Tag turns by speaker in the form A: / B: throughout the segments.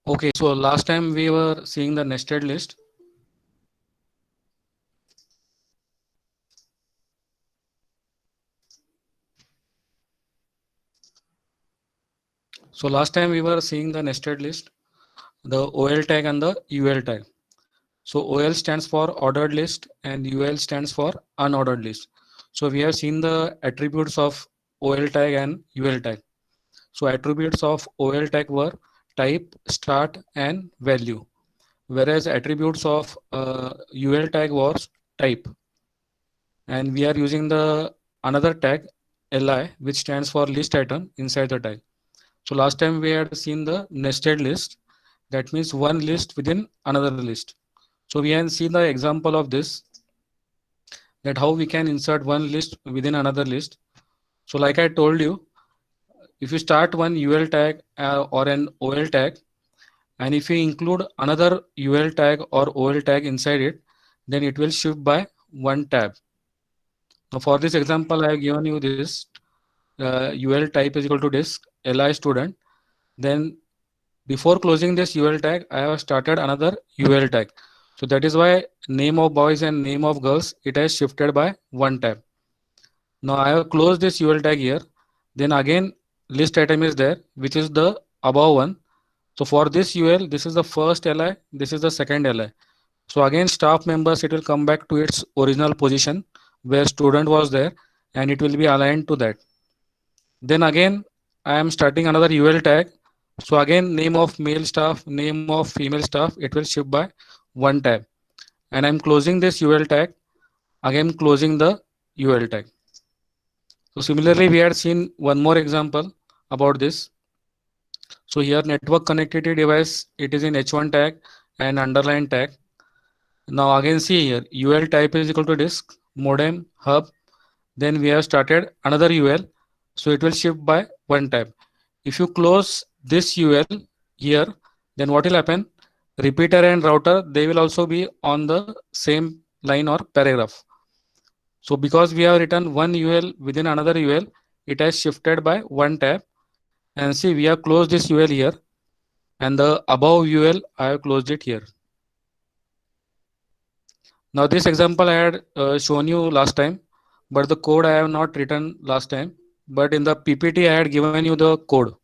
A: Okay, so last time we were seeing the nested list. So last time we were seeing the nested list, the OL tag and the UL tag. So OL stands for ordered list and UL stands for unordered list. So we have seen the attributes of OL tag and UL tag. So attributes of OL tag were type, start and value. Whereas attributes of UL tag was type. And we are using the another tag li, which stands for list item inside the tag. So last time we had seen the nested list, that means one list within another list. So we have seen the example of this, that how we can insert one list within another list. So like I told you, if you start one UL tag or an OL tag, and if you include another UL tag or OL tag inside it, then it will shift by one tab. Now for this example, I have given you this UL type is equal to disk li student. Then before closing this UL tag, I have started another UL tag. So that is why name of boys and name of girls, it has shifted by one tab. Now I have closed this UL tag here. Then again, list item is there, which is the above one. So for this UL, this is the first li, this is the second li. So again, staff members, it will come back to its original position where student was there, and it will be aligned to that. Then again, I am starting another UL tag. So again, name of male staff, name of female staff, it will shift by one tab. And I'm closing this UL tag, again closing the UL tag. So similarly, we had seen one more example about this. So here network connectivity device, it is in H1 tag and underline tag. Now again see here, UL type is equal to disk, modem, hub. Then we have started another UL. So it will shift by one tab. If you close this UL here, then what will happen? Repeater and router, they will also be on the same line or paragraph. So because we have written one UL within another UL, it has shifted by one tab. And see, we have closed this UL here, and the above UL, I have closed it here. Now this example I had shown you last time, but the code I have not written last time. But in the PPT, I had given you the code.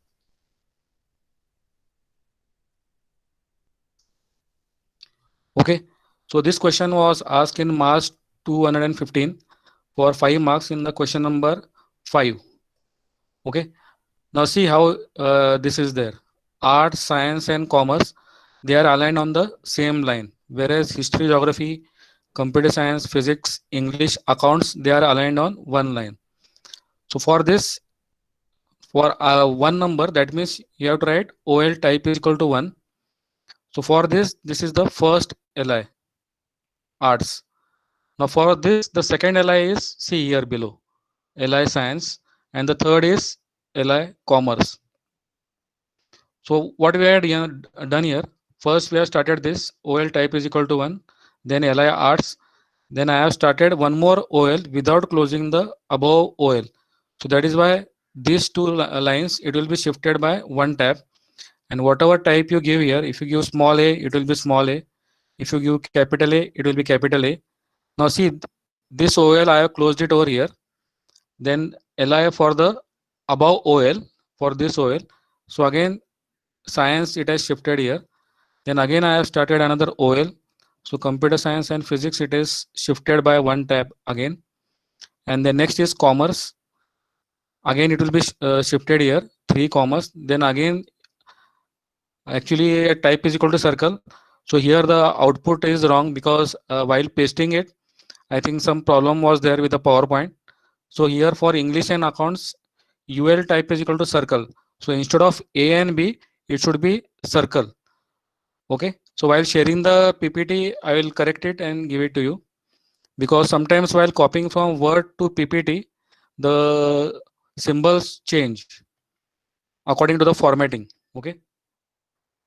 A: Okay, so this question was asked in March 215 for 5 marks in the question number 5. Okay, now see how this is there. Art, science and commerce, they are aligned on the same line, whereas history, geography, computer science, physics, English, accounts, they are aligned on one line. So for this, for one number, that means you have to write OL type is equal to 1. So for this, this is the first LI, arts. Now for this, the second LI is, see here below, LI science, and the third is LI commerce. So what we had done here, first we have started this OL type is equal to 1, then LI arts, then I have started one more OL without closing the above OL. So that is why these two lines, it will be shifted by one tab, and whatever type you give here, if you give small a, it will be small a. If you give capital A, it will be capital A. Now see, this OL I have closed it over here. Then LI for the above OL for this OL. So again, science it has shifted here. Then again I have started another OL. So computer science and physics it is shifted by one tab again. And then next is commerce. Again it will be shifted here, 3 commerce. Then again, actually a type is equal to circle. So here the output is wrong because while pasting it, I think some problem was there with the PowerPoint. So here for English and accounts, UL type is equal to circle. So instead of A and B, it should be circle. Okay. So while sharing the PPT, I will correct it and give it to you, because sometimes while copying from Word to PPT, the symbols change according to the formatting. Okay.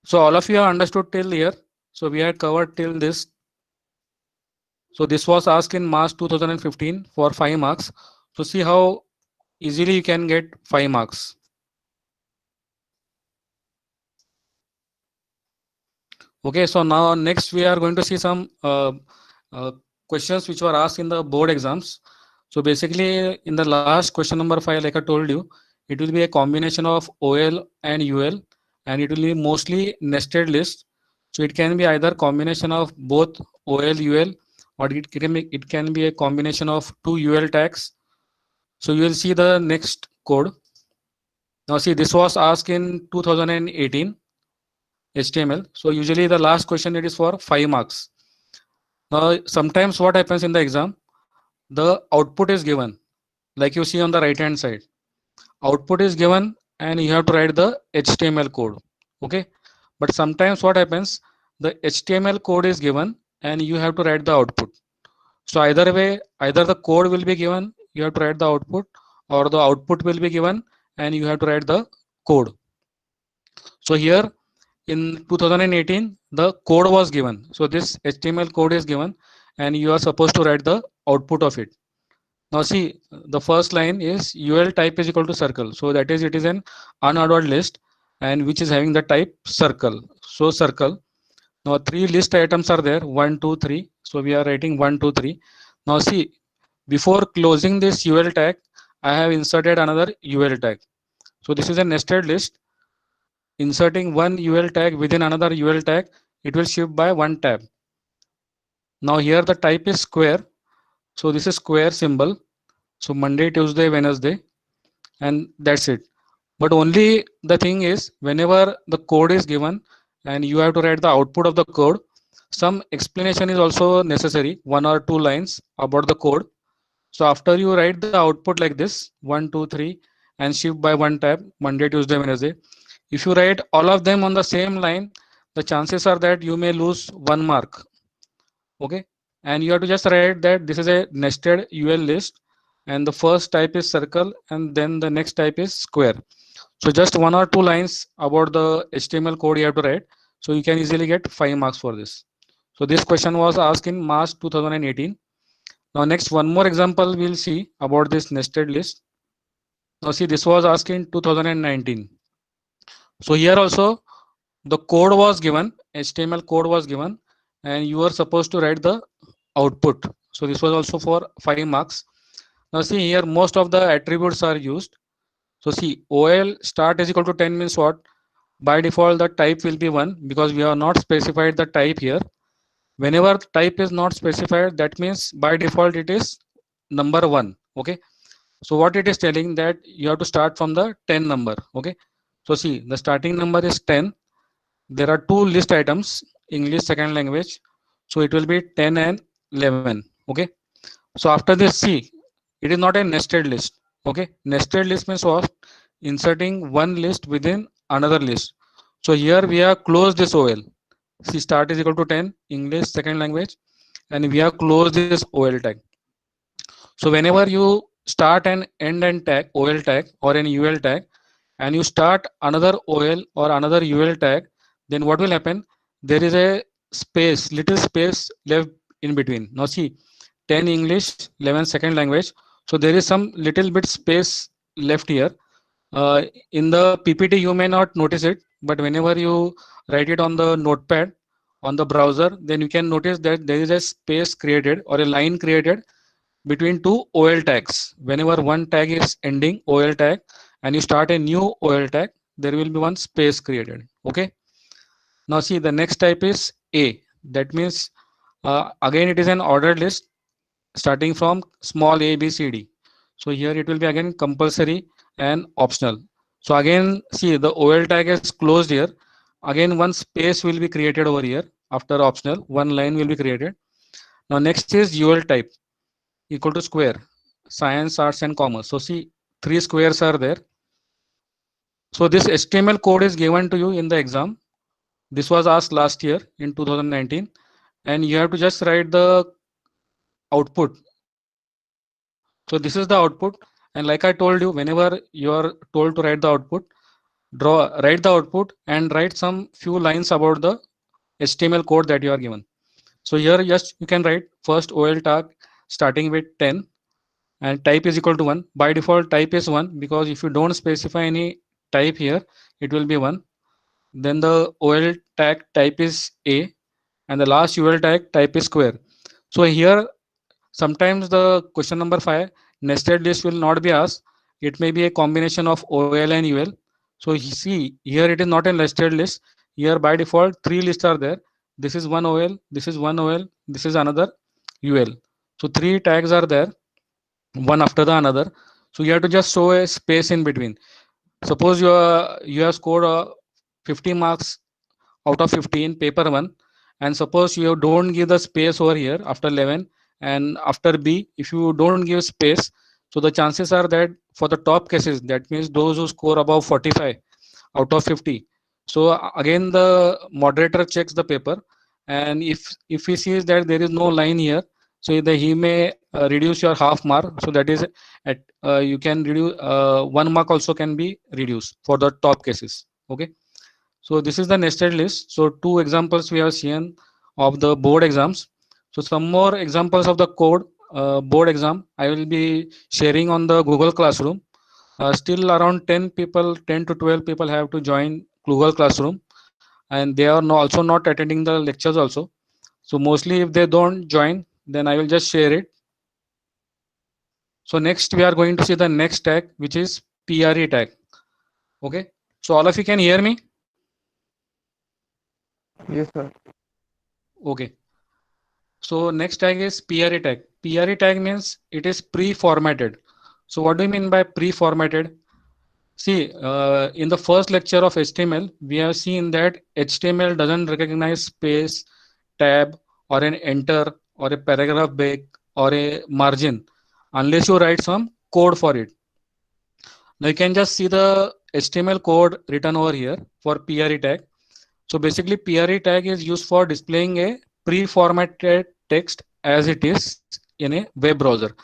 A: So all of you have understood till here. So we had covered till this. So this was asked in March 2015 for 5 marks. So see how easily you can get 5 marks. Okay, so now next we are going to see some uh, questions which were asked in the board exams. So basically in the last question number 5, like I told you, it will be a combination of OL and UL, and it will be mostly nested list. So it can be either combination of both OL, UL, or it can be a combination of two UL tags. So you will see the next code. Now see, this was asked in 2018 HTML. So usually the last question it is for 5 marks. Now sometimes what happens in the exam, the output is given, like you see on the right hand side. Output is given and you have to write the HTML code. Okay. But sometimes what happens, the HTML code is given and you have to write the output. So either way, either the code will be given, you have to write the output, or the output will be given and you have to write the code. So here in 2018, the code was given. So this HTML code is given and you are supposed to write the output of it. Now see, the first line is UL type is equal to circle. So that is, it is an unordered list and which is having the type circle. So circle. Now three list items are there, 1, 2, 3. So we are writing 1, 2, 3. Now see, before closing this UL tag, I have inserted another UL tag. So this is a nested list. Inserting one UL tag within another UL tag, it will shift by one tab. Now here the type is square. So this is square symbol. So Monday, Tuesday, Wednesday, and that's it. But only the thing is, whenever the code is given and you have to write the output of the code, some explanation is also necessary, 1 or 2 lines about the code. So after you write the output like this, 1, 2, 3, and shift by one tab, Monday, Tuesday, Wednesday. If you write all of them on the same line, the chances are that you may lose 1 mark. Okay. And you have to just write that this is a nested UL list and the first type is circle and then the next type is square. So just 1 or 2 lines about the HTML code you have to write. So you can easily get 5 marks for this. So this question was asked in March 2018. Now next one more example we'll see about this nested list. Now see, this was asked in 2019. So here also the code was given, HTML code was given, and you are supposed to write the output. So this was also for 5 marks. Now see here, most of the attributes are used. So see, OL start is equal to 10 means what? By default, the type will be 1 because we have not specified the type here. Whenever type is not specified, that means by default it is number 1. Okay. So what it is telling that you have to start from the 10 number. Okay. So see, the starting number is 10. There are two list items, English second language. So it will be 10 and 11. Okay. So after this, see, it is not a nested list. Okay. Nested list means what? Inserting one list within another list. So here we have closed this OL. See, start is equal to 10, English second language, and we have closed this OL tag. So whenever you start an end and tag, OL tag or an UL tag, and you start another OL or another UL tag, then what will happen? There is a space, little space left in between. Now see, 10 English, 11 second language. So there is some little bit space left here. In the PPT, you may not notice it, but whenever you write it on the notepad on the browser, then you can notice that there is a space created or a line created between two OL tags. Whenever one tag is ending OL tag and you start a new OL tag, there will be one space created. Okay. Now see, the next type is A. That means again it is an ordered list starting from small a, b, c, d. So here it will be again compulsory and optional. So again, see, the OL tag is closed here. Again, one space will be created over here after optional. One line will be created. Now next is UL type equal to square, science, arts, and commerce. So see, three squares are there. So this HTML code is given to you in the exam. This was asked last year in 2019, and you have to just write the output. So this is the output, and like I told you, whenever you are told to write the output, write the output and write some few lines about the HTML code that you are given. So here just you can write first OL tag starting with 10 and type is equal to 1. By default type is 1 because if you don't specify any type here, it will be 1. then the OL tag type is A, and the last UL tag type is square. So here sometimes the question number 5 nested list will not be asked. It may be a combination of OL and UL. So see here it is not a nested list. Here by default three lists are there. This is one OL, this is one OL, this is another UL. So three tags are there, one after the another. So you have to just show a space in between. Suppose you have scored 50 marks out of 15 paper 1, and suppose you don't give the space over here after 11, and after B if you don't give space, so the chances are that for the top cases, that means those who score above 45 out of 50, so again the moderator checks the paper, and if he sees that there is no line here, so he may reduce your half mark. So that is at you can reduce 1 mark also can be reduced for the top cases. Okay, so this is the nested list. So two examples we have seen of the board exams. So some more examples of the code board exam I will be sharing on the Google Classroom. Still around 10 people, 10 to 12 people have to join Google Classroom, and they are also not attending the lectures also. So mostly if they don't join, then I will just share it. So next we are going to see the next tag, which is PRE tag. Okay. So all of you can hear me?
B: Yes, sir.
A: Okay. So next tag is PRE tag. PRE tag means it is pre-formatted. So what do you mean by pre-formatted? See, in the first lecture of HTML, we have seen that HTML doesn't recognize space, tab, or an enter, or a paragraph break, or a margin, unless you write some code for it. Now you can just see the HTML code written over here for PRE tag. So basically PRE tag is used for displaying a pre-formatted text as it is in a web browser.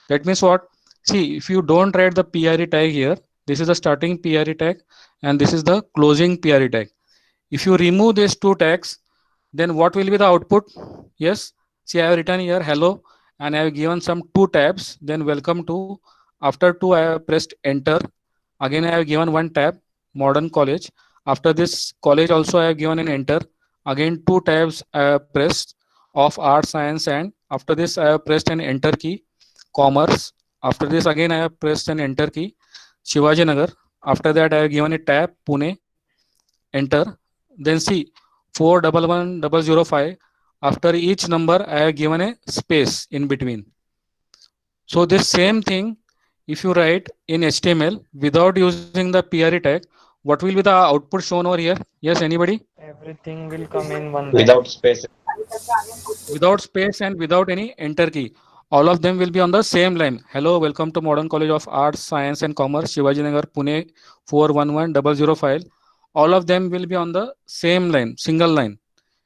A: That means what? See, if you don't write the PRE tag here, this is the starting PRE tag and this is the closing PRE tag. If you remove these two tags, then what will be the output? Yes, see I have written here hello and I have given some two tabs, then welcome to. After two I have pressed enter. Again I have given one tab, modern college. After this college also I have given an enter. Again two tabs I have pressed of art, science, and after this I have pressed an enter key, commerce. After this again I have pressed an enter key, Shivaji Nagar. After that I have given a tab, Pune, enter. Then see 411005. After each number I have given a space in between. So this same thing, if you write in HTML without using the PRE tag, what will be the output shown over here? Yes, anybody?
B: Everything will come in one line.
C: without space.
A: Without space and without any enter key. All of them will be on the same line. Hello, welcome to Modern College of Arts, Science and Commerce, Shivaji Nagar, Pune 411005. All of them will be on the same line, single line,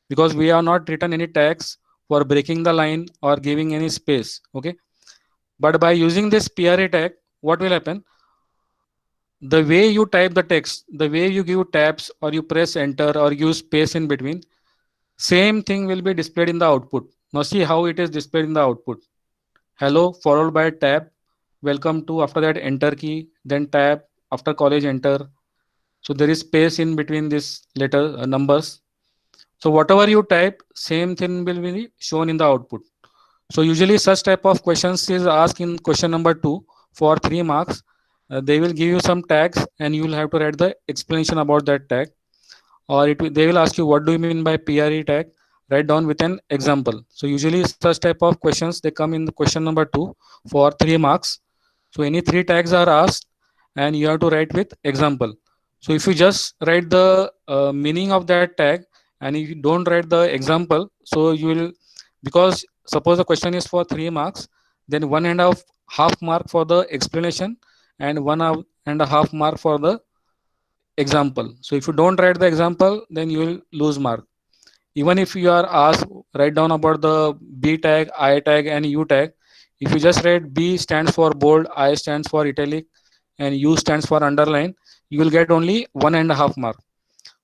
A: because we have not written any tags for breaking the line or giving any space. Okay. But by using this PRA tag, what will happen? The way you type the text, the way you give tabs or you press enter or use space in between, same thing will be displayed in the output. Now see how it is displayed in the output. Hello followed by tab, welcome to, after that enter key, then tab, after college enter. So there is space in between these letter numbers. So whatever you type, same thing will be shown in the output. So usually such type of questions is asked in question number 2 for 3 marks. They will give you some tags and you will have to write the explanation about that tag, or they will ask you what do you mean by PRE tag, write down with an example. So usually such type of questions they come in the question number 2 for 3 marks. So any 3 tags are asked and you have to write with example. So if you just write the meaning of that tag and if you don't write the example, so you will, because suppose the question is for 3 marks, then 1.5 mark for the explanation and 1.5 mark for the example. So if you don't write the example, then you will lose mark. Even if you are asked write down about the B tag, I tag, and U tag, if you just write B stands for bold, I stands for italic, and U stands for underline, you will get only 1.5 mark.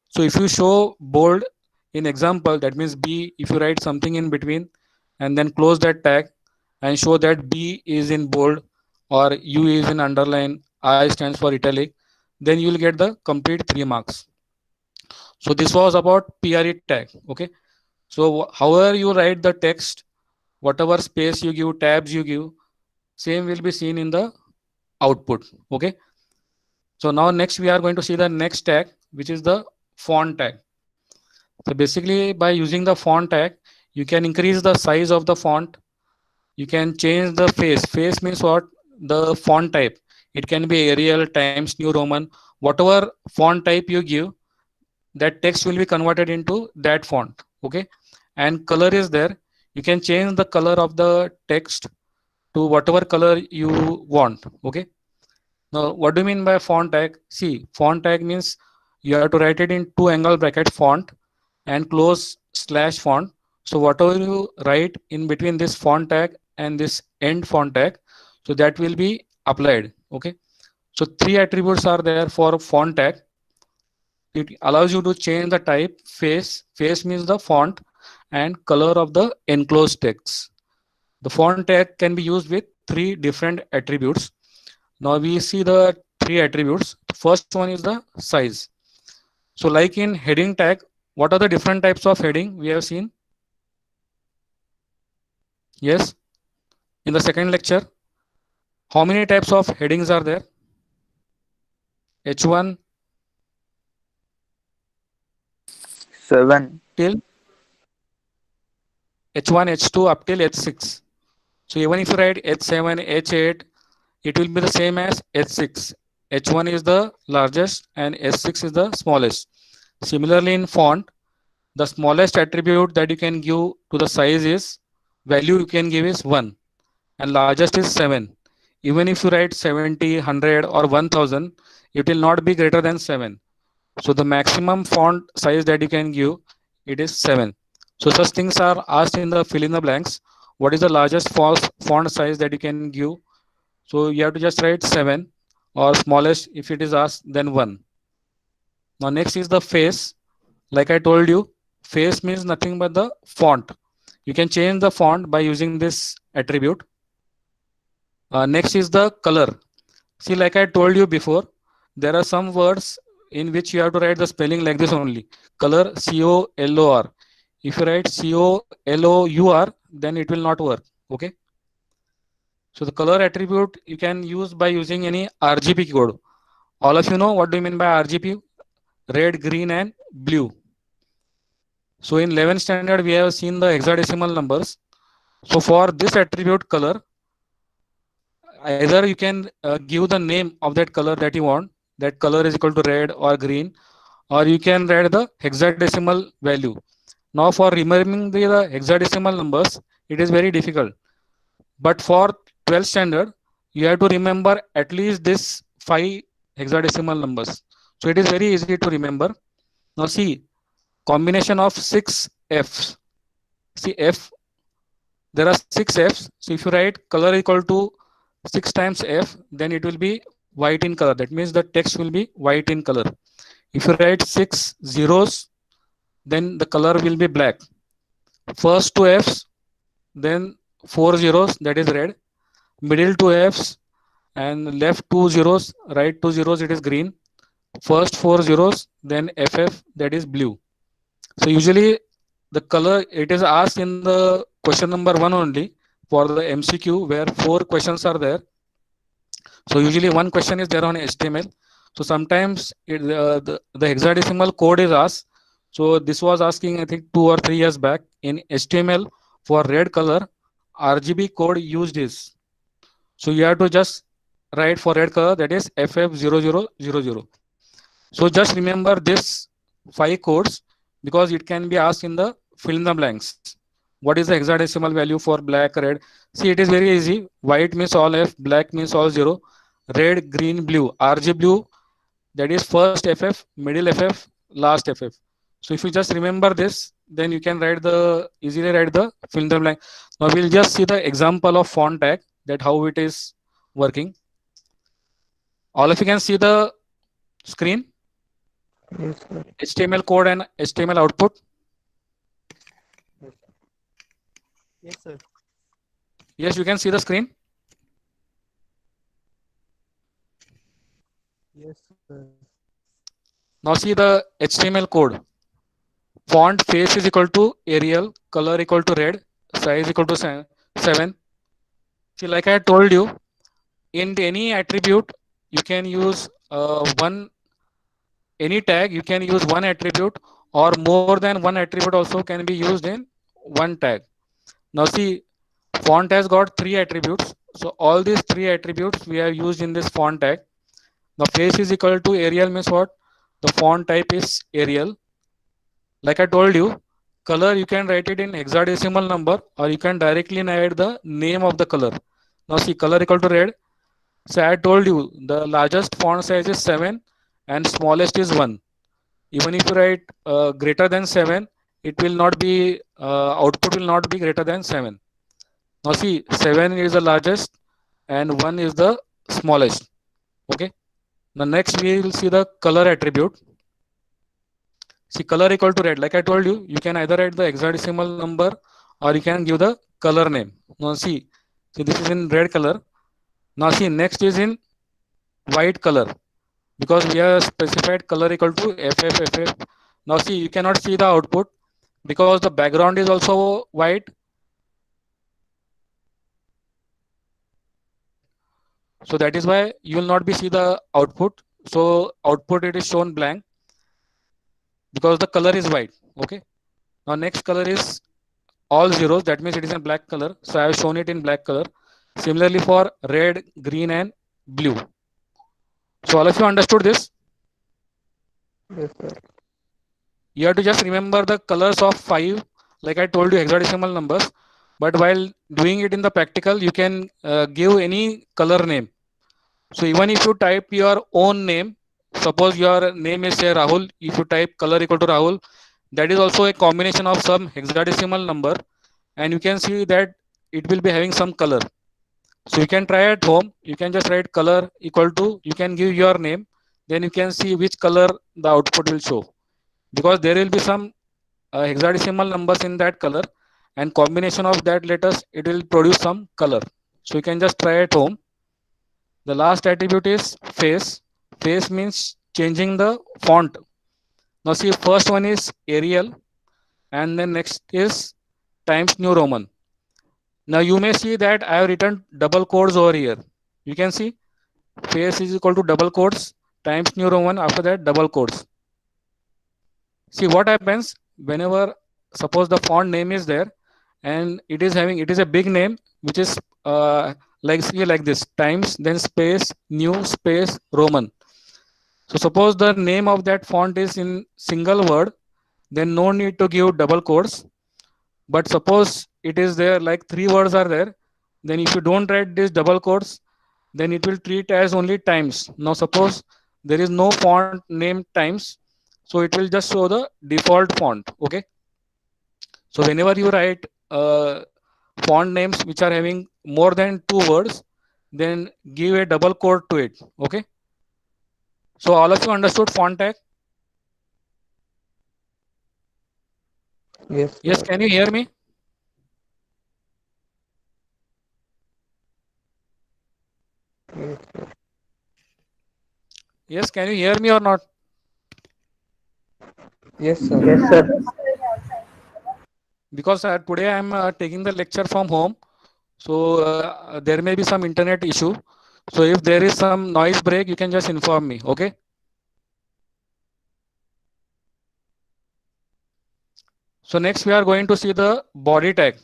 A: So if you show bold in example, that means B, if you write something in between and then close that tag and show that B is in bold or U is in underline, I stands for italic, then you will get the complete 3 marks. So this was about PRE tag. Okay. So however you write the text, whatever space you give, tabs you give, same will be seen in the output. Okay. So now next we are going to see the next tag, which is the font tag. So basically by using the font tag, you can increase the size of the font. You can change the face. Face means what? The font type. It can be Arial, Times New Roman, whatever font type you give, that text will be converted into that font. Okay. And color is there. You can change the color of the text to whatever color you want. Okay. Now what do you mean by font tag? See, font tag means you have to write it in two angle bracket font and close slash font. So whatever you write in between this font tag and this end font tag, so that will be applied. Okay. So three attributes are there for font tag. It allows you to change the type, face means the font, and color of the enclosed text. The font tag can be used with three different attributes. Now we see the three attributes. The first one is the size. So like in heading tag, what are the different types of heading we have seen? Yes, in the second lecture. How many types of headings are there? H1
B: 7.
A: till H1, H2 up till H6. So even if you write H7, H8, it will be the same as H6. H1 is the largest and H6 is the smallest. Similarly in font, the smallest attribute that you can give to the size is value you can give is 1 and largest is 7. Even if you write 70, 100 or 1000, it will not be greater than 7. So the maximum font size that you can give, it is 7. So such things are asked in the fill in the blanks. What is the largest font size that you can give? So you have to just write 7 or smallest if it is asked then 1. Now next is the face. Like I told you, face means nothing but the font. You can change the font by using this attribute. Next is the color. See, like I told you before, there are some words in which you have to write the spelling like this only. Color, COLOR. If you write COLOUR, then it will not work. Okay. So the color attribute you can use by using any RGB code. All of you know what do you mean by RGB? Red, green, and blue. So in 11th standard, we have seen the hexadecimal numbers. So for this attribute color, either you can give the name of that color that you want. That color is equal to red or green, or you can write the hexadecimal value. Now for remembering the hexadecimal numbers, it is very difficult. But for 12th standard, you have to remember at least this 5 hexadecimal numbers. So it is very easy to remember. Now see, combination of 6 Fs. See F, there are 6 Fs. So if you write color equal to 6 times F, then it will be white in color. That means the text will be white in color. If you write 6 zeros, then the color will be black. First two Fs, then 4 zeros, that is red. Middle two Fs and left two zeros, right two zeros, it is green. First 4 zeros, then FF, that is blue. So usually the color, it is asked in the question number 1 only for the MCQ where 4 questions are there. So usually one question is there on HTML. So sometimes the hexadecimal code is asked. So this was asking, I think 2 or 3 years back in HTML for red color, RGB code used is. So you have to just write for red color, that is FF0000. So just remember this 5 codes because it can be asked in the fill in the blanks. What is the hexadecimal value for black, red? See, it is very easy. White means all F, black means all 0, red, green, blue. RG blue, that is first FF, middle FF, last FF. So if you just remember this, then you can easily write the fill in the blank. Now we'll just see the example of font tag, that how it is working. All of you can see the screen,
B: Yes, sir.
A: HTML code and HTML output.
C: Yes, sir.
A: Yes, you can see the screen.
C: Yes, sir.
A: Now see the HTML code. font face is equal to Arial, color equal to red, size equal to 7. See, like I told you, in any attribute, you can use any tag, you can use one attribute, or more than one attribute also can be used in one tag. Now see, font has got three attributes. So all these three attributes we have used in this font tag. The face is equal to Arial means what? The font type is Arial. Like I told you, color you can write it in hexadecimal number, or you can directly write the name of the color. Now see, color equal to red. So I told you the largest font size is 7 and smallest is 1. Even if you write greater than 7, it will not be output will not be greater than 7. Now see, 7 is the largest and 1 is the smallest. Okay. Now next we will see the color attribute. See, color equal to red. Like I told you, you can either write the hexadecimal number or you can give the color name. Now see, this is in red color. Now see, next is in white color, because we have specified color equal to FFFF. Now see, you cannot see the output because the background is also white. So that is why you will not be see the output. So output it is shown blank because the color is white. Okay. Now next color is all zeros. That means it is in black color. So I have shown it in black color. Similarly for red, green and blue. So all of you understood this?
B: Yes, sir.
A: You have to just remember the colors of 5, like I told you, hexadecimal numbers. But while doing it in the practical, you can give any color name. So even if you type your own name, suppose your name is say Rahul, if you type color equal to Rahul, that is also a combination of some hexadecimal number, and you can see that it will be having some color. So you can try at home. You can just write color equal to, you can give your name, then you can see which color the output will show, because there will be some hexadecimal numbers in that color, and combination of that letters it will produce some color. So you can just try at home. The last attribute is face. Face means changing the font. Now see, first one is Arial, and then next is Times New Roman. Now you may see that I have written double quotes over here. You can see face is equal to double quotes, Times New Roman, after that double quotes. See what happens whenever, suppose the font name is there and it is a big name which is like this, Times, then space New space Roman. So suppose the name of that font is in single word, then no need to give double quotes. But suppose it is there like 3 words are there, then if you don't write this double quotes, then it will treat as only Times. Now suppose there is no font named Times, so it will just show the default font. Okay. So whenever you write font names which are having more than 2 words, then give a double quote to it. Okay. So all of you understood font tag?
B: Yes,
A: Yes,
B: sir.
A: can you hear me?
B: Yes, sir.
A: Yes, can you hear me or not?
B: Yes, sir.
D: Yes, sir.
A: Because today I am taking the lecture from home, so there may be some internet issue. So if there is some noise break, you can just inform me. Okay. So next we are going to see the body tag.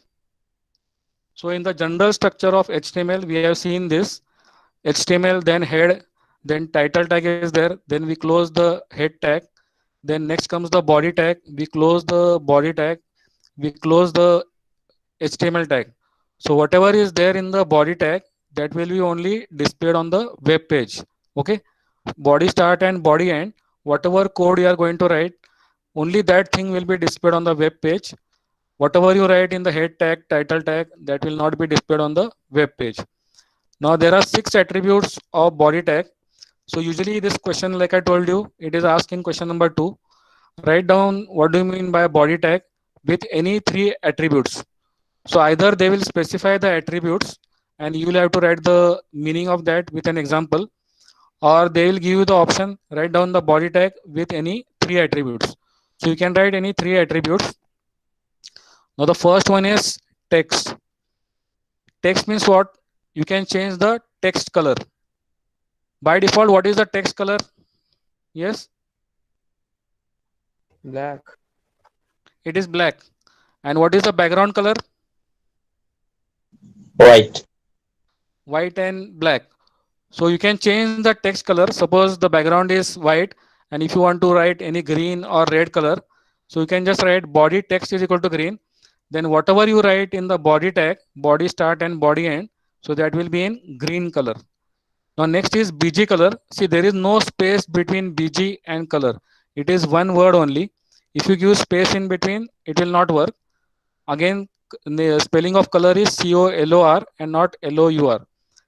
A: So in the general structure of HTML, we have seen this HTML, then head, then title tag is there, then we close the head tag, then next comes the body tag, we close the body tag, we close the HTML tag. So whatever is there in the body tag, that will be only displayed on the web page. Okay. Body start and body end, whatever code you are going to write, only that thing will be displayed on the web page. Whatever you write in the head tag, title tag, that will not be displayed on the web page. Now there are 6 attributes of body tag. So usually this question, like I told you, it is asked in question number 2. Write down what do you mean by body tag with any 3 attributes. So either they will specify the attributes and you will have to write the meaning of that with an example, or they will give you the option, write down the body tag with any 3 attributes. So you can write any three attributes. Now the first one is text. Text means what? You can change the text color. By default, what is the text color? Yes,
B: Black.
A: it is black. And what is the background color?
D: White.
A: White and black. So you can change the text color. Suppose the background is white, and if you want to write any green or red color, so you can just write body text is equal to green. Then whatever you write in the body tag, body start and body end, so that will be in green color. Now next is BG color. See, there is no space between BG and color. It is one word only. If you give space in between, it will not work. Again, the spelling of color is COLOR and not LOUR.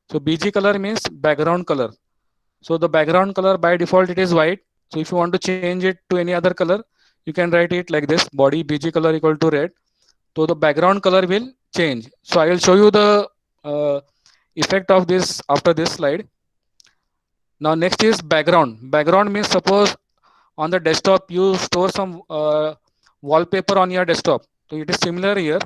A: So BG color means background color. So the background color by default it is white. So if you want to change it to any other color, you can write it like this: body BG color equal to red. So the background color will change. So I will show you the effect of this after this slide. Now next is background. Background means suppose on the desktop you store some wallpaper on your desktop. So it is similar here.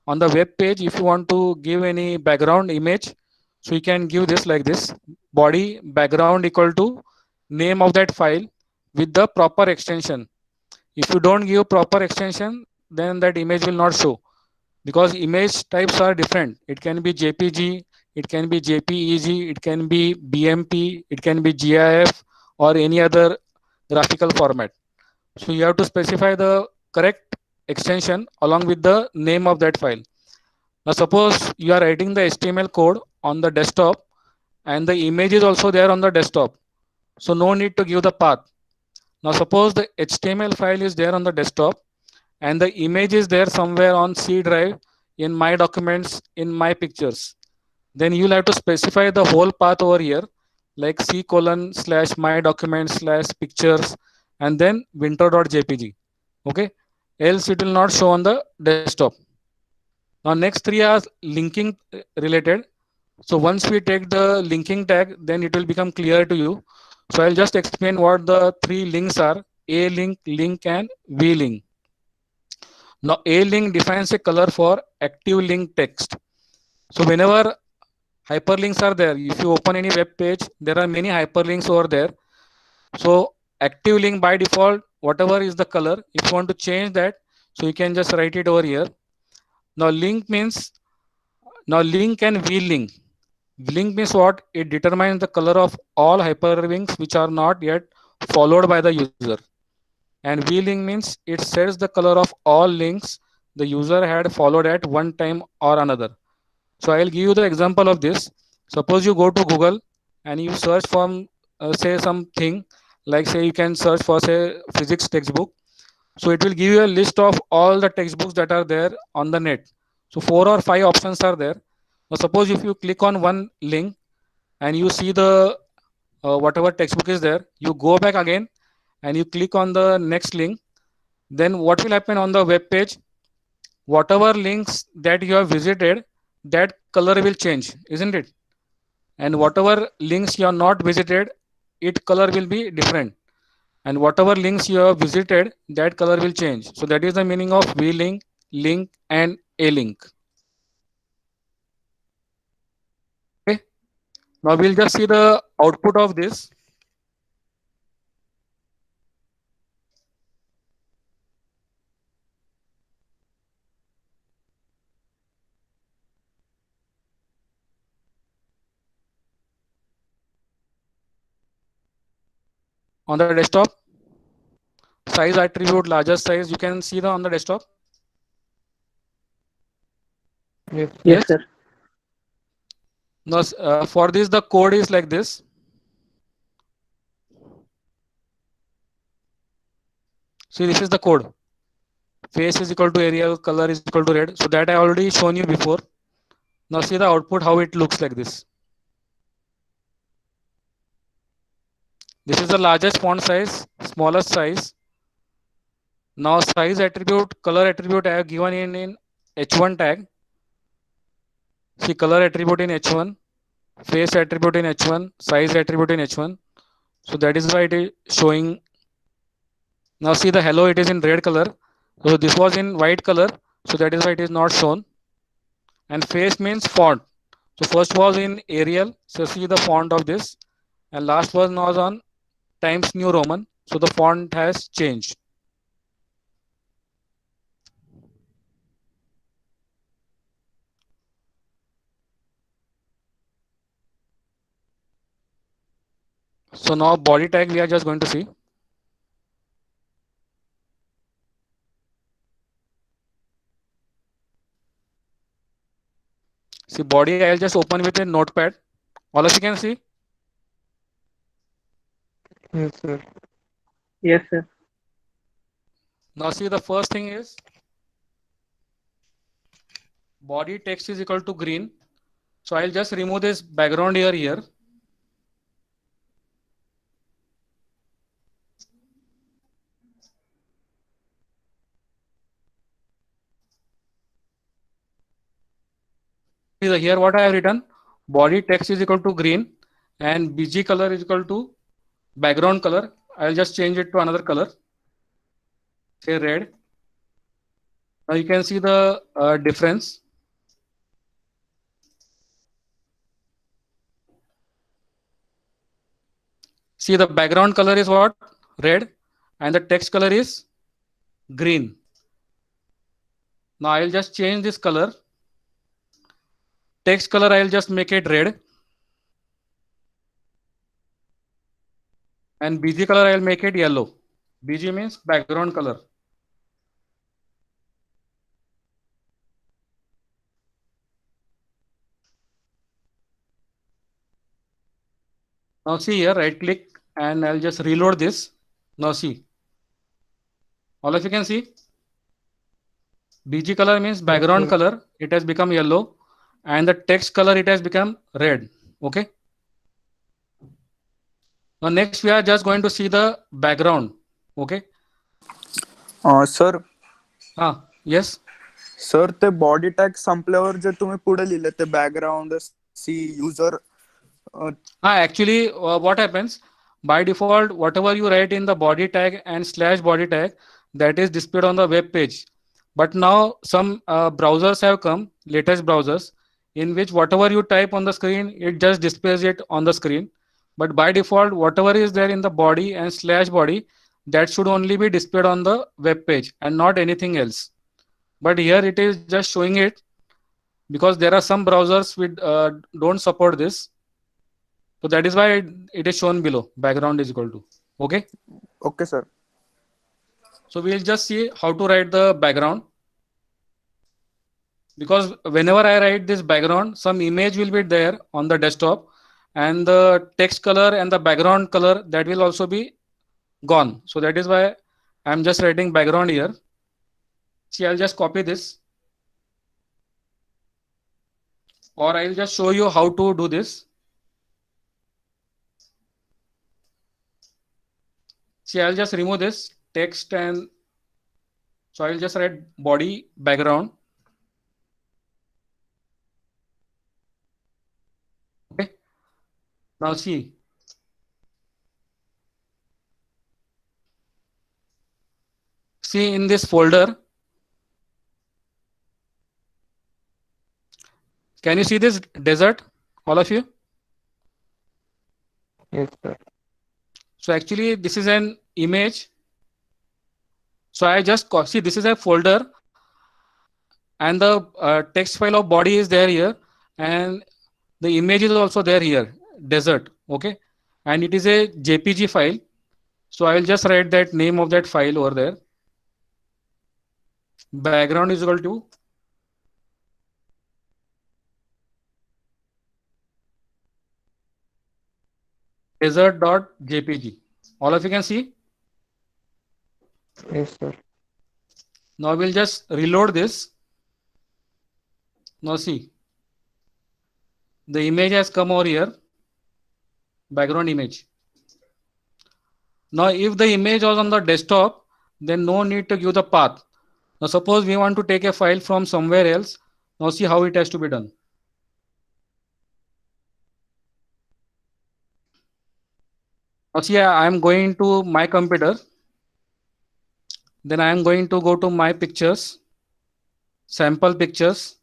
A: On the web page, if you want to give any background image, so you can give this like this: body background equal to name of that file with the proper extension. If you don't give proper extension, then that image will not show, because image types are different. It can be JPG, it can be JPEG, it can be BMP, it can be GIF or any other graphical format. So you have to specify the correct extension along with the name of that file. Now suppose you are writing the HTML code on the desktop and the image is also there on the desktop. So no need to give the path. Now suppose the HTML file is there on the desktop and the image is there somewhere on C drive, in my documents, in my pictures. Then you'll have to specify the whole path over here, like C:/my documents slash pictures and then winter.jpg. Okay. Else it will not show on the desktop. Now next three are linking related. So once we take the linking tag, then it will become clear to you. So I'll just explain what the three links are: A link, link, and V link. Now A link defines a color for active link text. So whenever hyperlinks are there, if you open any web page, there are many hyperlinks over there. So active link by default, whatever is the color, if you want to change that, so you can just write it over here. Now link means, now link and V link. Link means what? It determines the color of all hyperlinks which are not yet followed by the user. And V link means it sets the color of all links the user had followed at one time or another. So I'll give you the example of this. Suppose you go to Google and you search for say something, like say you can search for say physics textbook. So it will give you a list of all the textbooks that are there on the net. So 4 or 5 options are there. Now suppose if you click on one link and you see the whatever textbook is there, you go back again and you click on the next link. Then what will happen on the web page? Whatever links that you have visited, that color will change, isn't it? And whatever links you have not visited, it color will be different. And whatever links you have visited, that color will change. So that is the meaning of V link, link, and A link. Okay. Now we'll just see the output of this. On the desktop, size attribute, largest size, you can see the on the desktop.
B: Yes.
A: Yes, sir. Now for this the code is like this. See, this is the code. Face is equal to Arial, color is equal to red. So that I already shown you before. Now see the output, how it looks like this. This is the largest font size, smallest size. Now size attribute, color attribute I have given in H1 tag. See color attribute in H1, face attribute in H1, size attribute in H1. So that is why it is showing Now see the hello, it is in red color. So this was in white color. So that is why it is not shown. And face means font. So first was in Arial. So see the font of this. And last one was on Times New Roman. So the font has changed. So now body tag we are just going to see. See body, I'll just open with a notepad. All of you can see.
B: Yes, sir.
C: Yes, sir.
A: Now see the first thing is body text is equal to green. So I'll just remove this background here. See here what I have written. Body text is equal to green and BG color is equal to background color. I'll just change it to another color. Say red. Now you can see the difference. See the background color is what? Red, and the text color is green. Now I'll just change this color. Text color I'll just make it red. And BG color I'll make it yellow. BG means background color. Now see here, right click and I'll just reload this. Now see. All of you can see. BG color means background
B: sir.
A: color. It has become yellow. And the text color it has become red. Okay. Now next we are just going to see the background. Okay.
D: Sir
A: Yes.
D: Sir ते body tag संपल्यावर जे तुम्ही पुढे लिहिले ते background see user
A: Actually, what happens by default, whatever you write in the body tag and slash body tag, that is displayed on the web page. But now some browsers have come, latest browsers, in which whatever you type on the screen, it just displays it on the screen. But by default, whatever is there in the body and slash body, that should only be displayed on the web page and not anything else. But here it is just showing it because there are some browsers which don't support this. So that is why it is shown below. Background is equal to. Okay.
D: Okay sir
A: So we'll just see how to write the background. Because whenever I write this background, some image will be there on the desktop, and the text color and the background color that will also be gone. So that is why I'm just writing background here. See, I'll just copy this, or I'll just show you how to do this. See, I'll just remove this text, and so I'll just write body background. Okay. Now see. See in this folder, can you see this desert, all of you?
B: Yes, sir.
A: So actually this is an image. So I just see this is a folder, and the text file of body is there here, and the image is also there here, desert. Okay. And it is a JPG file. So I will just write that name of that file over there. Background is equal to desert.jpg. All of you can see.
B: Yes, sir.
A: Now we'll just reload this. Now see, the image has come over here, background image. Now if the image was on the desktop, then no need to give the path. Now suppose we want to take a file from somewhere else. Now see how it has to be done. Now see, I am going to my computer. Then I am going to go to my pictures, sample pictures.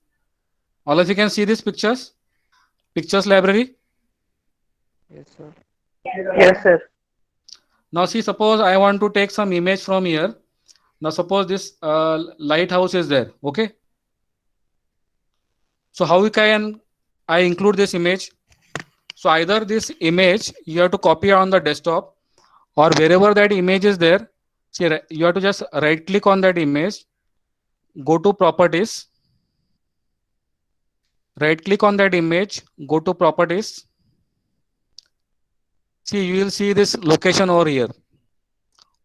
A: All of you can see these pictures library.
B: Yes, sir.
C: Yes, sir.
A: Now see, suppose I want to take some image from here. Now suppose this lighthouse is there. Okay. So how can I include this image? So either this image you have to copy on the desktop, or wherever that image is there, see, you have to just right click on that image, go to properties, right click on that image, go to properties. See, you will see this location over here.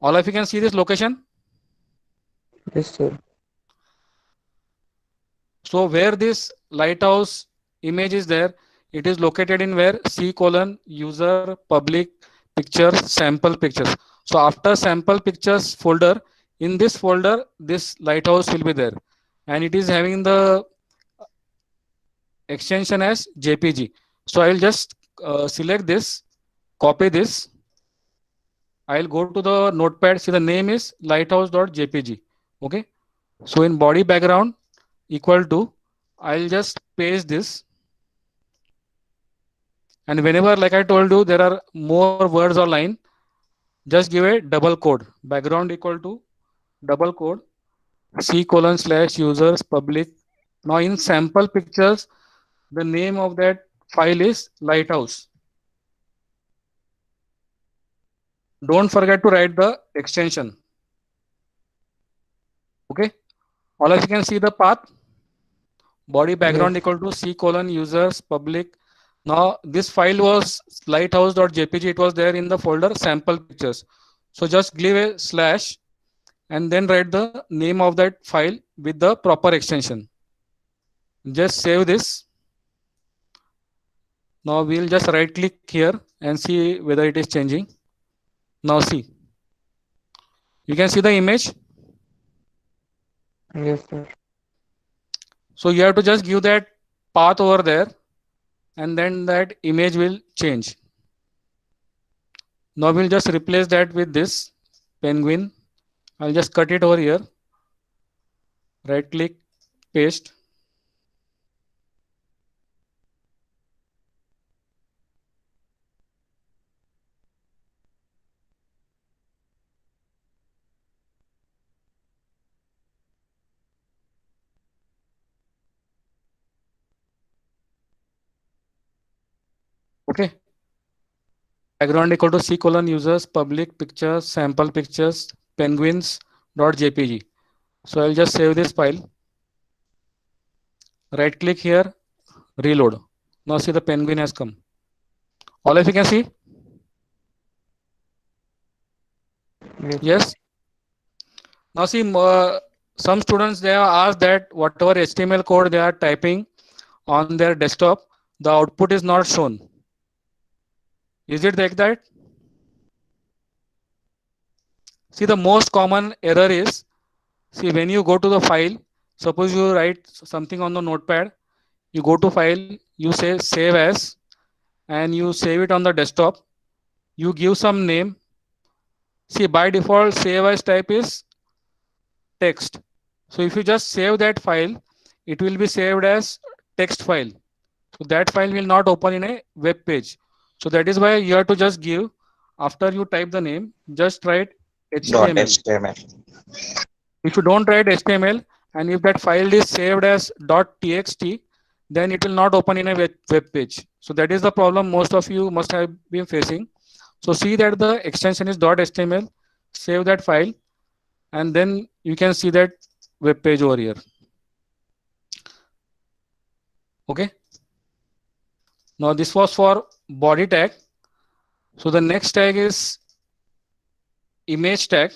A: All of you can see this location.
B: Yes, sir.
A: So where this lighthouse image is there, it is located in where C colon user public picture sample pictures. So after sample pictures folder, in this folder, this lighthouse will be there, and it is having the extension as JPG. So I will just select this, copy this. I'll go to the notepad. See, the name is lighthouse.jpg. Okay. So in body background equal to, I'll just paste this. And whenever, like I told you, there are more words or line, just give a double quote. Background equal to double quote C colon slash users public. Now in sample pictures, the name of that file is lighthouse. Don't forget to write the extension. Okay. All of you can see the path. Body background
B: Yes.
A: equal to C colon users public. Now this file was lighthouse.jpg. It was there in the folder sample pictures. So just give a slash and then write the name of that file with the proper extension. Just save this. Now we'll just right click here and see whether it is changing. Now see, you can see the image.
B: Yes, sir.
A: So you have to just give that path over there, and then that image will change. Now we'll just replace that with this penguin. I'll just cut it over here. Right click, paste. Okay. Background equal to C colon users public pictures sample pictures penguins.jpg. So I'll just save this file. Right click here, reload. Now see the penguin has come. All of you can see?
B: Yes.
A: Yes. Now see, some students, they have asked that whatever HTML code they are typing on their desktop, the output is not shown. Is it like that? See, the most common error is, see, when you go to the file, suppose you write something on the notepad, you go to file, you say save as, and you save it on the desktop, you give some name. See, by default, save as type is text. So if you just save that file, it will be saved as text file. So that file will not open in a web page. So that is why you have to just give, after you type the name, just write HTML.
E: HTML.
A: If you don't write HTML, and if that file is saved as .txt, then it will not open in a web page. So that is the problem most of you must have been facing. So see that the extension is .html, save that file, and then you can see that web page over here. Okay. Now this was for body tag. So the next tag is image tag.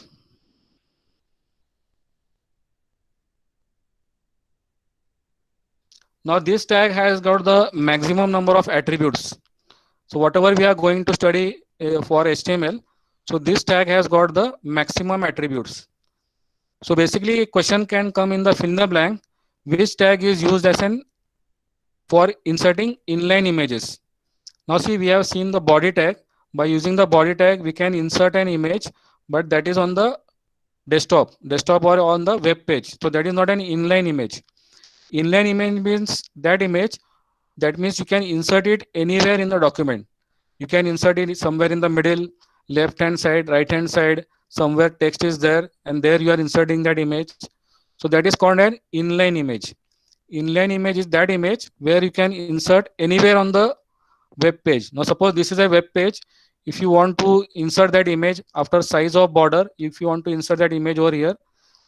A: Now this tag has got the maximum number of attributes. So whatever we are going to study for HTML, so this tag has got the maximum attributes. So basically a question can come in the fill in the blank, which tag is used as an for inserting inline images. Now see, we have seen the body tag. By using the body tag, we can insert an image, but that is on the desktop or on the web page. So that is not an inline image. Inline image means that image, that means you can insert it anywhere in the document. You can insert it somewhere in the middle, left hand side, right hand side, somewhere text is there, and there you are inserting that image. So that is called an inline image. Inline image is that image where you can insert anywhere on the web page. Now suppose this is a web page. If you want to insert that image after size of border, if you want to insert that image over here,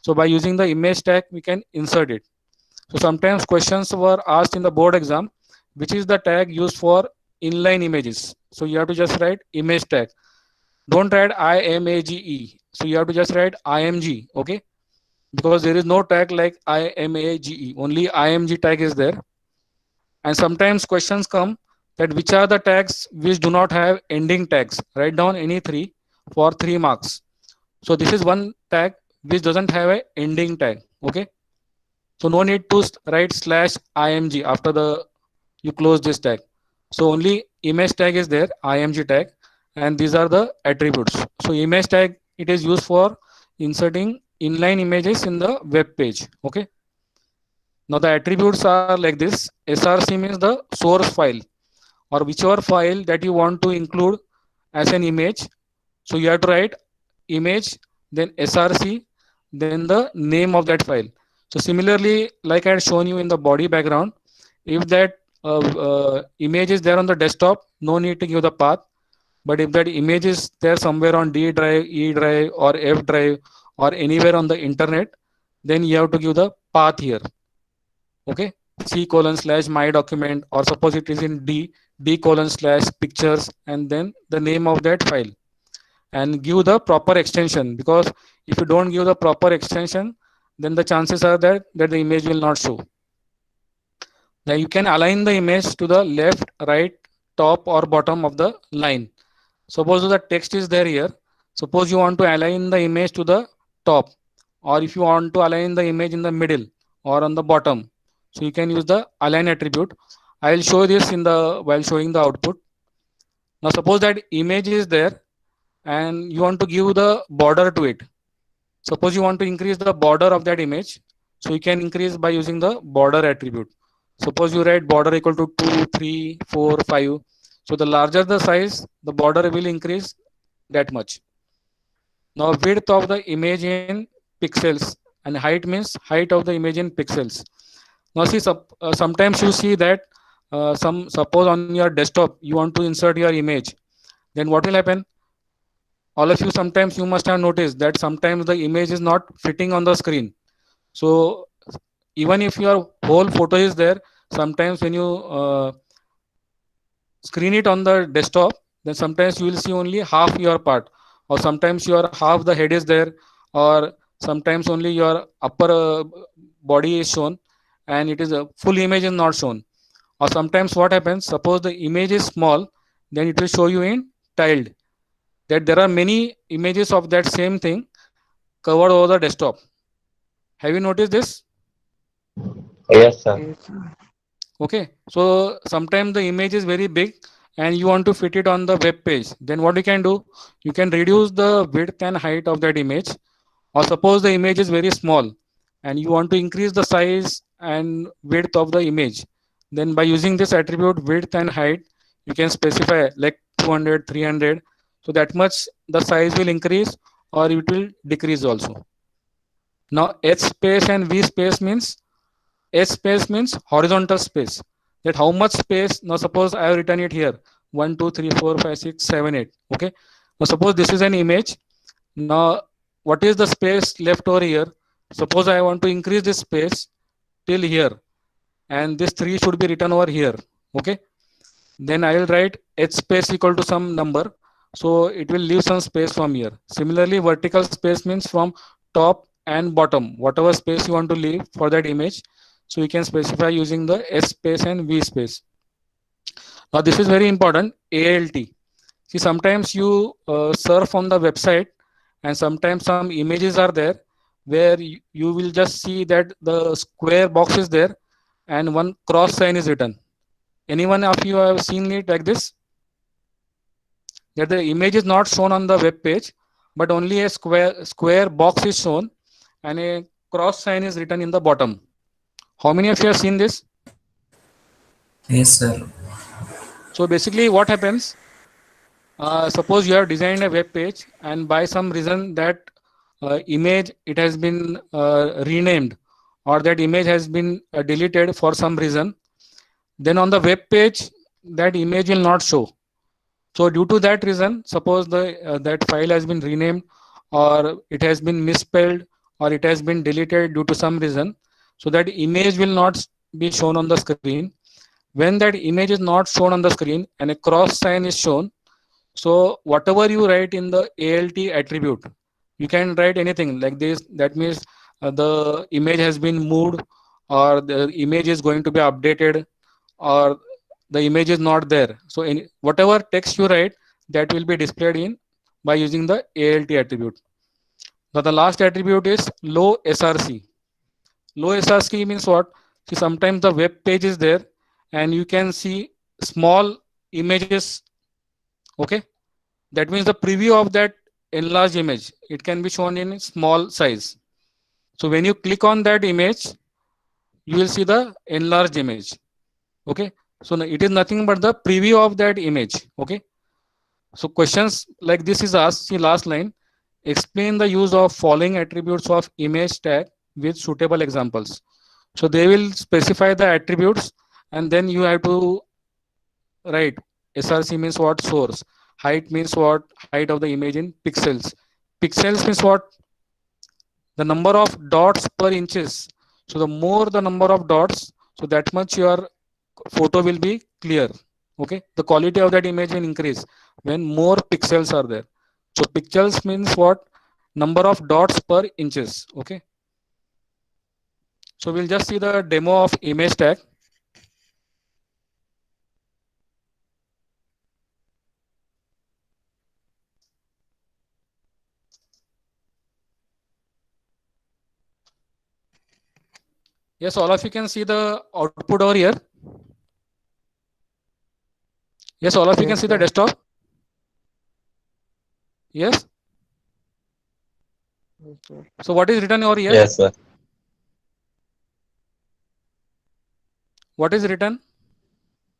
A: so by using the image tag, we can insert it. So sometimes questions were asked in the board exam, which is the tag used for inline images. So you have to just write image tag. Don't write IMAGE. So you have to just write IMG, okay? Because there is no tag like IMAGE. Only IMG tag is there. And sometimes questions come that which are the tags which do not have ending tags. Write down any three for 3 marks. So this is one tag which doesn't have a ending tag, okay? So no need to write /img after the you close this tag. So only image tag is there, img tag, and these are the attributes. So image tag, it is used for inserting inline images in the web page. Okay. Now the attributes are like this. src means the source file, or whichever file that you want to include as an image. So you have to write image, then src, then the name of that file. So similarly, like I had shown you in the body background, if that image is there on the desktop, no need to give the path. But if that image is there somewhere on D drive, E drive, or F drive, or anywhere on the internet, then you have to give the path here. Okay, C:/my document, or suppose it is in D:/pictures, and then the name of that file, and give the proper extension, because if you don't give the proper extension, then the chances are that the image will not show. Now you can align the image to the left, right, top, or bottom of the line. Suppose the text is there here. Suppose you want to align the image to the top, or if you want to align the image in the middle or on the bottom, so you can use the align attribute. I will show this in the while showing the output. Now suppose that image is there and you want to give the border to it. Suppose you want to increase the border of that image, so you can increase by using the border attribute. Suppose you write border equal to 2, 3, 4, 5. So the larger the size, the border will increase that much. Now width of the image in pixels, and height means height of the image in pixels. Now see, sometimes you see that suppose on your desktop you want to insert your image, then what will happen? All of you, sometimes you must have noticed that sometimes the image is not fitting on the screen. So even if your whole photo is there, sometimes when you screen it on the desktop, then sometimes you will see only half your part, or sometimes your half the head is there, or sometimes only your upper body is shown, and it is a full image is not shown. Or sometimes what happens, suppose the image is small, then it will show you in tiled, that there are many images of that same thing covered over the desktop. Have you noticed this?
E: Yes, sir.
B: Yes, sir.
A: Okay, so sometimes the image is very big and you want to fit it on the web page. Then what you can do, you can reduce the width and height of that image. Or suppose the image is very small and you want to increase the size and width of the image. Then by using this attribute width and height, you can specify like 200, 300. So that much the size will increase or it will decrease also. Now H space and V space means, H space means horizontal space. That how much space, now suppose I have written it here, 1, 2, 3, 4, 5, 6, 7, 8. Okay. Now suppose this is an image. Now what is the space left over here? Suppose I want to increase this space till here, and this 3 should be written over here. Okay. Then I will write H space equal to some number. So it will leave some space from here. Similarly, vertical space means from top and bottom, whatever space you want to leave for that image. So you can specify using the S space and V space. Now this is very important, ALT. See, sometimes you surf on the website and sometimes some images are there where you will just see that the square box is there and one cross sign is written. Anyone of you have seen it like this? That the image is not shown on the web page, but only a square box is shown and a cross sign is written in the bottom. How many of you have seen this?
F: Yes, sir.
A: So basically what happens, suppose you have designed a web page and by some reason that image it has been renamed, or that image has been deleted for some reason, then on the web page that image will not show. So due to that reason, suppose that file has been renamed, or it has been misspelled, or it has been deleted due to some reason, so that image will not be shown on the screen. When that image is not shown on the screen and a cross sign is shown, so whatever you write in the ALT attribute, you can write anything like this. That means the image has been moved, or the image is going to be updated, or the image is not there. So whatever text you write, that will be displayed in by using the ALT attribute. Now the last attribute is low SRC. Low SRC means what? See, sometimes the web page is there and you can see small images. Okay, that means the preview of that enlarged image, it can be shown in small size. So when you click on that image, you will see the enlarged image. Okay, so it is nothing but the preview of that image. Okay, so questions like this is asked. See last line, explain the use of following attributes of image tag with suitable examples. So they will specify the attributes and then you have to write. SRC means what? Source. Height means what? Height of the image in pixels. Pixels means what? The number of dots per inches. So the more the number of dots, so that much your photo will be clear. Okay, the quality of that image will increase when more pixels are there. So pixels means what? Number of dots per inches. Okay, so we'll just see the demo of image tag. Yes, all of you can see the output over here. Yes, all of you can
B: Yes,
A: see the
B: sir.
A: desktop. Yes.
B: Yes, sir.
A: So what is written over here?
E: Yes, sir.
A: What is written?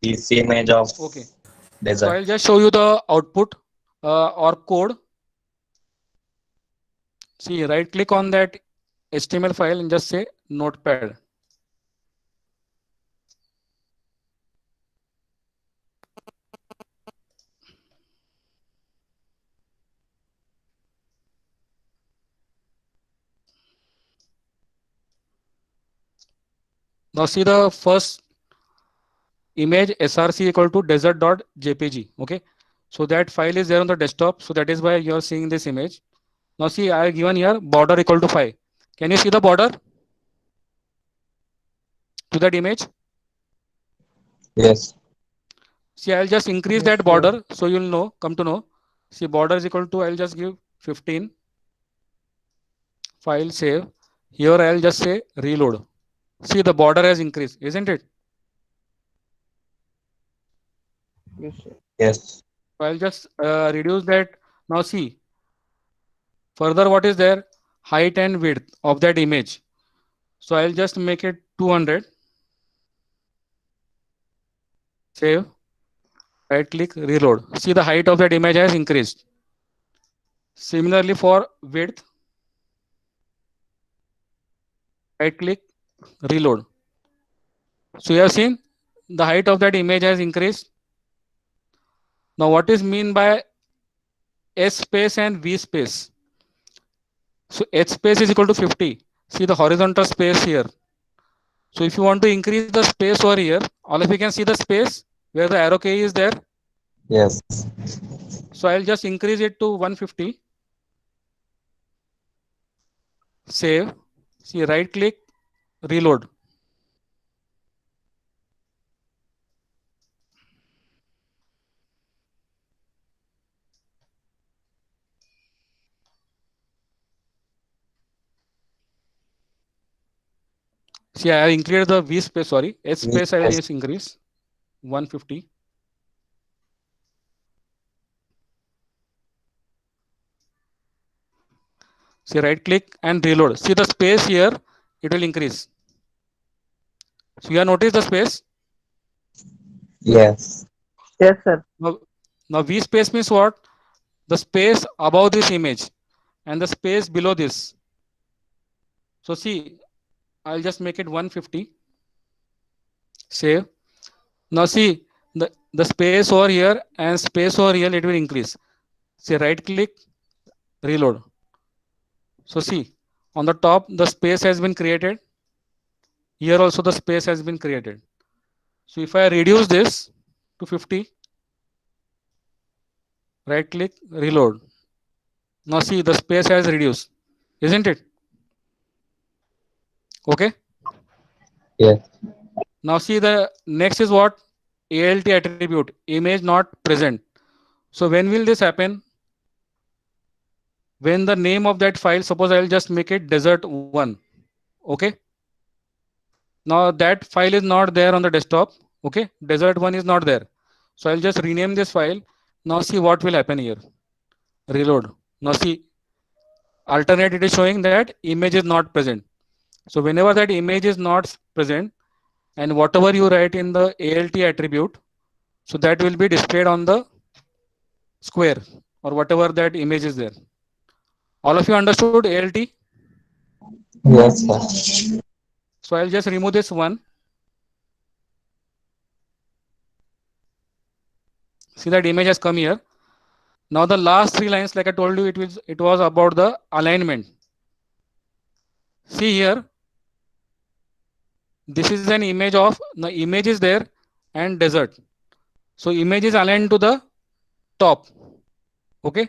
E: PC image of
A: Okay. So
E: desert.
A: I'll just show you the output or code. See, right click on that HTML file and just say notepad. Now see the first image src equal to desert.jpg. Okay, so that file is there on the desktop, so that is why you are seeing this image. Now see, I have given here border equal to 5. Can you see the border to that image?
E: Yes.
A: See, I'll just increase
B: Yes,
A: that
B: sir.
A: border so you'll know, come to know. See, border is equal to, I'll just give 15. File save. Here I'll just say reload. See, the border has increased, isn't it?
B: Yes, sir.
E: Yes.
A: So I'll just reduce that. Now see, further what is there? Height and width of that image. So I'll just make it 200. Save. Right click, reload. See, the height of that image has increased. Similarly for width, right click, reload. So you have seen the height of that image has increased. Now what is mean by S space and V space? So H space is equal to 50. See the horizontal space here. So if you want to increase the space over here, all of you can see the space where the arrow key is there.
E: Yes.
A: So I'll just increase it to 150. Save. See, right click, reload. See, I have increased the V space, sorry, H space I will
E: Yes.
A: just increase 150. See, right click and reload. See the space here, it will increase. So you have noticed the space.
E: Yes.
B: Yes, sir.
A: Now V space means what? The space above this image and the space below this. So see, I'll just make it 150. Save. Now see, the space over here and space over here, it will increase. See, right click, reload. So see, on the top, the space has been created. Here also the space has been created. So if I reduce this to 50, right click, reload. Now see, the space has reduced, isn't it? Okay.
E: Yes.
A: Now see, the next is what? ALT attribute, image not present. So when will this happen? When the name of that file, suppose I will just make it desert1. Okay. Now that file is not there on the desktop. Okay. Desert1 is not there. So I'll just rename this file. Now see what will happen here. Reload. Now see, alternate it is showing that image is not present. So whenever that image is not present, and whatever you write in the ALT attribute, so that will be displayed on the square or whatever that image is there. All of you understood ALT?
E: Yes, sir.
A: So I'll just remove this one. See that image has come here. Now the last three lines, like I told you, it was about the alignment. See here, this is an image of, the image is there and desert. So image is aligned to the top. Okay.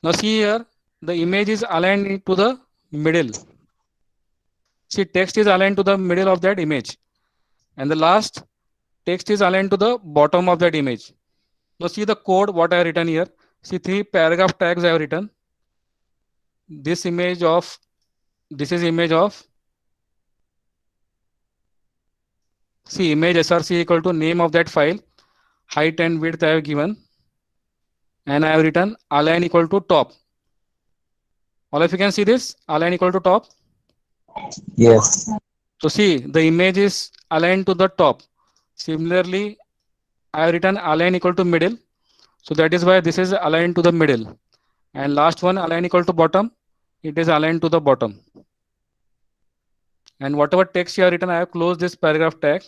A: Now see here, the image is aligned to the middle. See, text is aligned to the middle of that image. And the last text is aligned to the bottom of that image. Now see the code, what I have written here. See, 3 paragraph tags I have written. This is image of, see, image src equal to name of that file, height and width I have given, and I have written align equal to top. All of you can see this, align equal to top.
E: Yes.
A: So see, the image is aligned to the top. Similarly, I have written align equal to middle. So that is why this is aligned to the middle. And last one, align equal to bottom. It is aligned to the bottom. And whatever text you have written, I have closed this paragraph tag.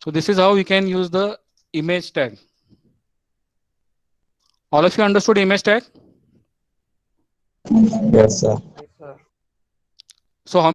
A: So this is how we can use the image tag. All of you understood image tag?
E: Yes, sir.
B: Yes, sir.
A: So how